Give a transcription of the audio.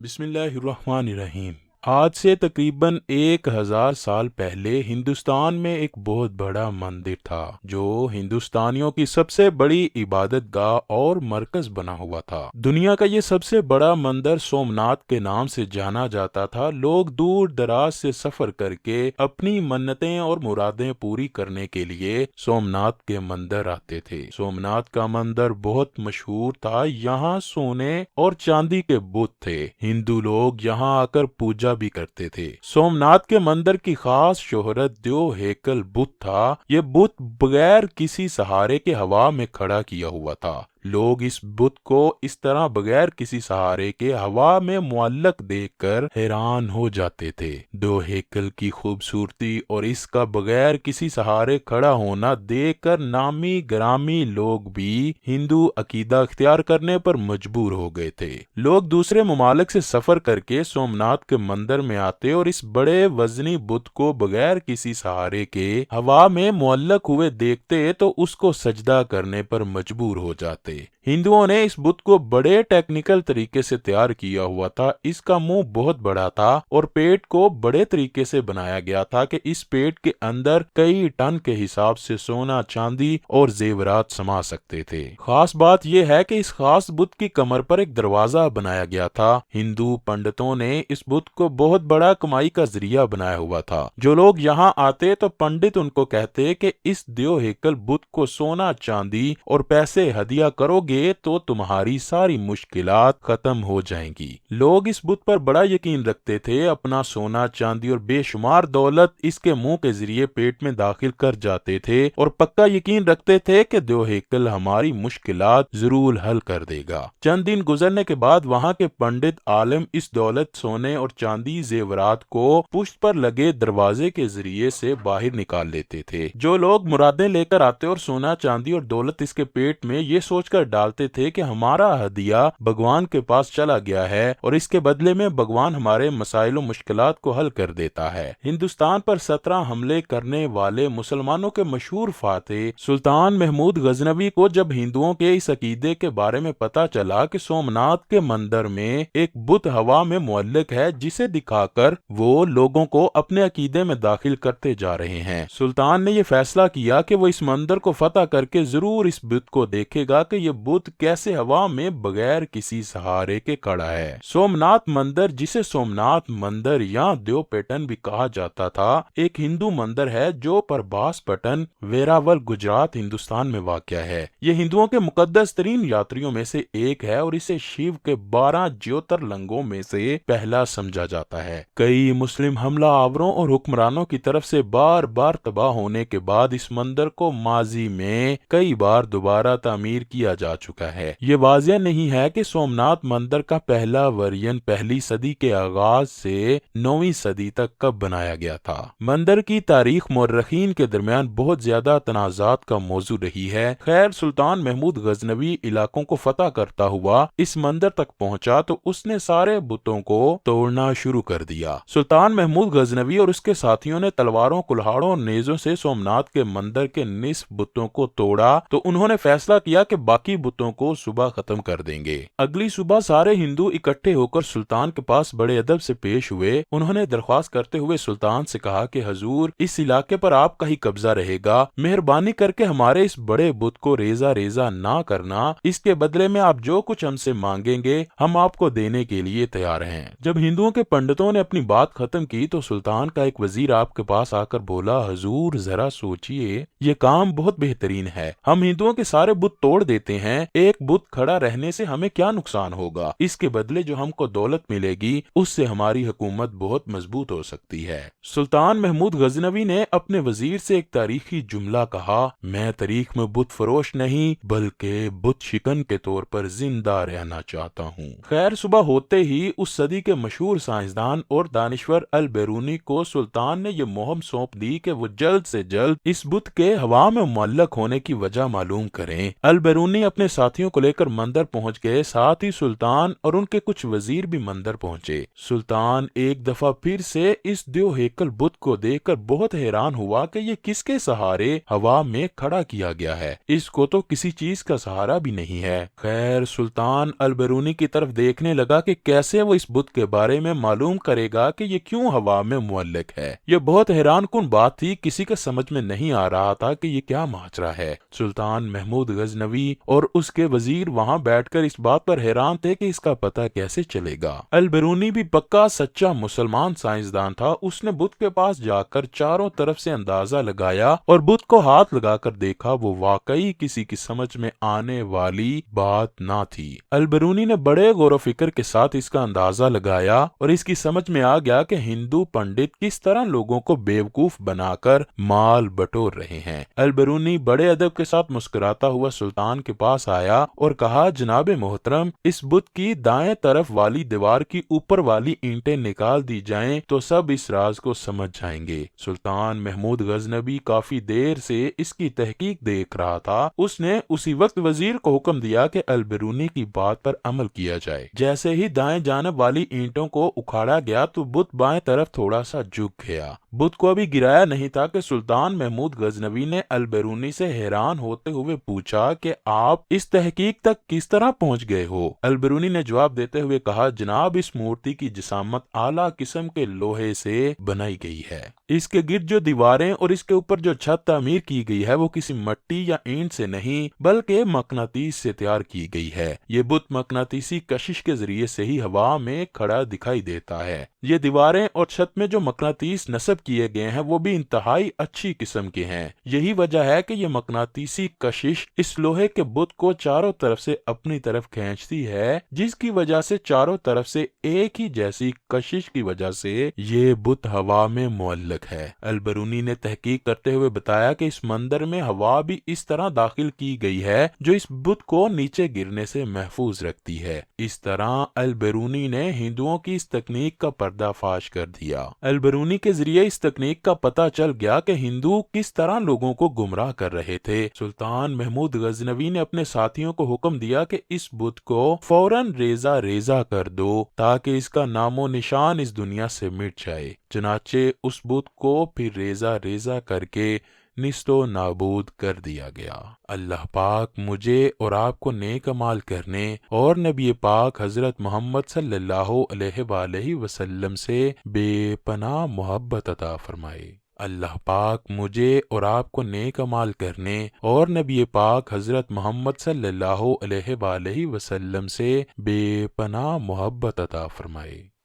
بسم اللہ الرحمن الرحیم۔ آج سے تقریباً 1000 سال پہلے ہندوستان میں ایک بہت بڑا مندر تھا جو ہندوستانیوں کی سب سے بڑی عبادت گاہ اور مرکز بنا ہوا تھا۔ دنیا کا یہ سب سے بڑا مندر سومناتھ کے نام سے جانا جاتا تھا۔ لوگ دور دراز سے سفر کر کے اپنی منتیں اور مرادیں پوری کرنے کے لیے سومناتھ کے مندر آتے تھے۔ سومناتھ کا مندر بہت مشہور تھا۔ یہاں سونے اور چاندی کے بت تھے۔ ہندو لوگ یہاں آ کر پوجا بھی کرتے تھے۔ سومناتھ کے مندر کی خاص شہرت دیو ہیکل بت تھا۔ یہ بت بغیر کسی سہارے کے ہوا میں کھڑا کیا ہوا تھا۔ لوگ اس بت کو اس طرح بغیر کسی سہارے کے ہوا میں معلق دیکھ کر حیران ہو جاتے تھے۔ دیو ہیکل کی خوبصورتی اور اس کا بغیر کسی سہارے کھڑا ہونا دیکھ کر نامی گرامی لوگ بھی ہندو عقیدہ اختیار کرنے پر مجبور ہو گئے تھے۔ لوگ دوسرے ممالک سے سفر کر کے سومناتھ کے مندر میں آتے اور اس بڑے وزنی بت کو بغیر کسی سہارے کے ہوا میں معلق ہوئے دیکھتے تو اس کو سجدہ کرنے پر مجبور ہو جاتے۔ ہندوؤں نے اس بت کو بڑے ٹیکنیکل طریقے سے تیار کیا ہوا تھا۔ اس کا منہ بہت بڑا تھا اور پیٹ کو بڑے طریقے سے بنایا گیا تھا کہ اس پیٹ کے اندر کئی ٹن کے حساب سے سونا، چاندی اور زیورات سما سکتے تھے۔ خاص بات یہ ہے کہ اس خاص بت کی کمر پر ایک دروازہ بنایا گیا تھا۔ ہندو پنڈتوں نے اس بت کو بہت بڑا کمائی کا ذریعہ بنایا ہوا تھا۔ جو لوگ یہاں آتے تو پنڈت ان کو کہتے کہ اس دیو ہیکل بت کو سونا، چاندی اور پیسے ہدیہ کرو گے تو تمہاری ساری مشکلات ختم ہو جائیں گی۔ لوگ اس بت پر بڑا یقین رکھتے تھے۔ اپنا سونا، چاندی اور بے شمار دولت اس کے منہ کے ذریعے پیٹ میں داخل کر جاتے تھے اور پکا یقین رکھتے تھے کہ دیو ہیکل ہماری مشکلات ضرور حل کر دے گا۔ چند دن گزرنے کے بعد وہاں کے پنڈت عالم اس دولت، سونے اور چاندی زیورات کو پشت پر لگے دروازے کے ذریعے سے باہر نکال لیتے تھے۔ جو لوگ مرادیں لے کر آتے اور سونا، چاندی اور دولت اس کے پیٹ میں یہ سوچ کر ڈالتے تھے کہ ہمارا ہدیہ بھگوان کے پاس چلا گیا ہے اور اس کے بدلے میں بھگوان ہمارے مسائل و مشکلات کو حل کر دیتا ہے۔ ہندوستان پر 17 حملے کرنے والے مسلمانوں کے مشہور فاتح سلطان محمود غزنوی کو جب ہندوؤں کے اس عقیدے کے بارے میں پتا چلا کہ سومناتھ کے مندر میں ایک بت ہوا میں معلق ہے جسے دکھا کر وہ لوگوں کو اپنے عقیدے میں داخل کرتے جا رہے ہیں، سلطان نے یہ فیصلہ کیا کہ وہ اس مندر کو فتح کر کے ضرور اس بت کو دیکھے گا کہ یہ بت کیسے ہوا میں بغیر کسی سہارے کے کھڑا ہے۔ سومناتھ مندر، جسے سومناتھ مندر یا دیو پیٹن بھی کہا جاتا تھا، ایک ہندو مندر ہے جو پربھاس پٹن، ویراول، گجرات، ہندوستان میں واقع ہے۔ یہ ہندوؤں کے مقدس ترین یاتریوں میں سے ایک ہے اور اسے شیو کے 12 جیوترلنگوں میں سے پہلا سمجھا جاتا ہے۔ کئی مسلم حملہ آوروں اور حکمرانوں کی طرف سے بار بار تباہ ہونے کے بعد اس مندر کو ماضی میں کئی بار دوبارہ تعمیر کیا جا چکا ہے۔ یہ واضح نہیں ہے کہ سومناتھ مندر کا پہلا ورژن پہلی صدی کے آغاز سے 9ویں صدی تک کب بنایا گیا تھا۔ مندر کی تاریخ مورخین کے درمیان بہت زیادہ تنازعات کا موضوع رہی ہے۔ خیر، سلطان محمود غزنوی علاقوں کو فتح کرتا ہوا اس مندر تک پہنچا تو اس نے سارے بتوں کو توڑنا شروع کر دیا۔ سلطان محمود غزنوی اور اس کے ساتھیوں نے تلواروں، کلہاڑوں اور نیزوں سے سومناتھ کے مندر کے نصف بتوں کو توڑا تو انہوں نے فیصلہ کیا کہ باقی بتوں کو صبح ختم کر دیں گے۔ اگلی صبح سارے ہندو اکٹھے ہو کر سلطان کے پاس بڑے ادب سے پیش ہوئے۔ انہوں نے درخواست کرتے ہوئے سلطان سے کہا کہ حضور، اس علاقے پر آپ کا ہی قبضہ رہے گا، مہربانی کر کے ہمارے اس بڑے بت کو ریزہ ریزہ نہ کرنا، اس کے بدلے میں آپ جو کچھ ہم سے مانگیں گے ہم آپ کو دینے کے لیے تیار ہیں۔ جب ہندوؤں کے پنڈتوں نے اپنی بات ختم کی تو سلطان کا ایک وزیر آپ کے پاس آ کر بولا، حضور ذرا سوچئے، یہ کام بہت بہترین ہے۔ ہم ہندوؤں کے سارے بت توڑ دیتے ہیں، ایک بت کھڑا رہنے سے ہمیں کیا نقصان ہوگا؟ اس کے بدلے جو ہم کو دولت ملے گی اس سے ہماری حکومت بہت مضبوط ہو سکتی ہے۔ سلطان محمود غزنوی نے اپنے وزیر سے ایک تاریخی جملہ کہا، میں تاریخ میں بت فروش نہیں بلکہ بت شکن کے طور پر زندہ رہنا چاہتا ہوں۔ خیر، صبح ہوتے ہی اس صدی کے مشہور سائنسدان اور دانشور البیرونی کو سلطان نے یہ مہم سونپ دی کہ وہ جلد سے جلد اس بت کے ہوا میں معلق ہونے کی وجہ معلوم کریں۔ البیرونی اپنے اپنے ساتھیوں کو لیکر مندر پہنچ گئے، ساتھ ہی سلطان اور ان کے کچھ وزیر بھی مندر پہنچے۔ سلطان ایک دفعہ پھر سے اس دیو ہیکل بت کو دیکھ کر بہت حیران ہوا کہ یہ کس کے سہارے ہوا میں کھڑا کیا گیا ہے، اس کو تو کسی چیز کا سہارا بھی نہیں ہے۔ خیر، سلطان البرونی کی طرف دیکھنے لگا کہ کیسے وہ اس بت کے بارے میں معلوم کرے گا کہ یہ کیوں ہوا میں معلق ہے۔ یہ بہت حیران کن بات تھی، کسی کے سمجھ میں نہیں آ رہا تھا کہ یہ کیا ماجرا ہے۔ سلطان محمود غزنوی اور اس کے وزیر وہاں بیٹھ کر اس بات پر حیران تھے کہ اس کا پتہ کیسے چلے گا۔ البرونی بھی پکا سچا مسلمان سائنسدان تھا، اس نے بت کے پاس جا کر چاروں طرف سے اندازہ لگایا اور بت کو ہاتھ لگا کر دیکھا، وہ واقعی کسی کی سمجھ میں آنے والی بات نہ تھی۔ البرونی نے بڑے غور و فکر کے ساتھ اس کا اندازہ لگایا اور اس کی سمجھ میں آ گیا کہ ہندو پنڈت کس طرح لوگوں کو بیوقوف بنا کر مال بٹور رہے ہیں۔ البرونی بڑے ادب کے ساتھ مسکراتا ہوا سلطان کے پاس آیا اور کہا، جناب محترم، اس بت کی دائیں طرف والی دیوار کی اوپر والی اینٹیں نکال دی جائیں تو سب اس راز کو سمجھ جائیں گے۔ سلطان محمود غزنوی کافی دیر سے اس کی تحقیق دیکھ رہا تھا، اس نے اسی وقت وزیر کو حکم دیا کہ البرونی کی بات پر عمل کیا جائے۔ جیسے ہی دائیں جانب والی اینٹوں کو اکھاڑا گیا تو بت بائیں طرف تھوڑا سا جھک گیا۔ بت کو ابھی گرایا نہیں تھا کہ سلطان محمود غزنوی نے البرونی سے حیران ہوتے ہوئے پوچھا کہ آپ اس تحقیق تک کس طرح پہنچ گئے ہو؟ البرونی نے جواب دیتے ہوئے کہا، جناب، اس مورتی کی جسامت اعلیٰ قسم کے لوہے سے بنائی گئی ہے۔ اس کے گرد جو دیواریں اور اس کے اوپر جو چھت تعمیر کی گئی ہے وہ کسی مٹی یا اینٹ سے نہیں بلکہ مقناطیس سے تیار کی گئی ہے۔ یہ بت مقناطیسی کشش کے ذریعے سے ہی ہوا میں کھڑا دکھائی دیتا ہے۔ یہ دیواریں اور چھت میں جو مقناطیس نصب کیے گئے ہیں وہ بھی انتہائی اچھی قسم کے ہیں۔ یہی وجہ ہے کہ یہ مقناطیسی کشش اس لوہے کے بت کو چاروں طرف سے اپنی طرف کھینچتی ہے، جس کی وجہ سے چاروں طرف سے ایک ہی جیسی کشش کی وجہ سے یہ بت ہوا میں معلق ہے۔ البرونی نے تحقیق کرتے ہوئے بتایا کہ اس مندر میں ہوا بھی اس طرح داخل کی گئی ہے جو اس بت کو نیچے گرنے سے محفوظ رکھتی ہے۔ اس طرح البرونی نے ہندوؤں کی اس تکنیک کا پردہ فاش کر دیا۔ البرونی کے ذریعے اس تکنیک کا پتہ چل گیا کہ ہندو کس طرح لوگوں کو گمراہ کر رہے تھے۔ سلطان محمود غزنوی نے اپنے ساتھیوں کو حکم دیا کہ اس بت کو فوراً ریزہ ریزہ کر دو تاکہ اس کا نام و نشان اس دنیا سے مٹ جائے۔ چنانچہ اس بت کو پھر ریزہ ریزہ کر کے نیست و نابود کر دیا گیا۔ اللہ پاک مجھے اور آپ کو نیک اعمال کرنے اور نبی پاک حضرت محمد صلی اللہ علیہ وآلہ وسلم سے بے پناہ محبت عطا فرمائے۔ اللہ پاک مجھے اور آپ کو نیک اعمال کرنے اور نبی پاک حضرت محمد صلی اللہ علیہ وآلہ وسلم سے بے پناہ محبت عطا فرمائے۔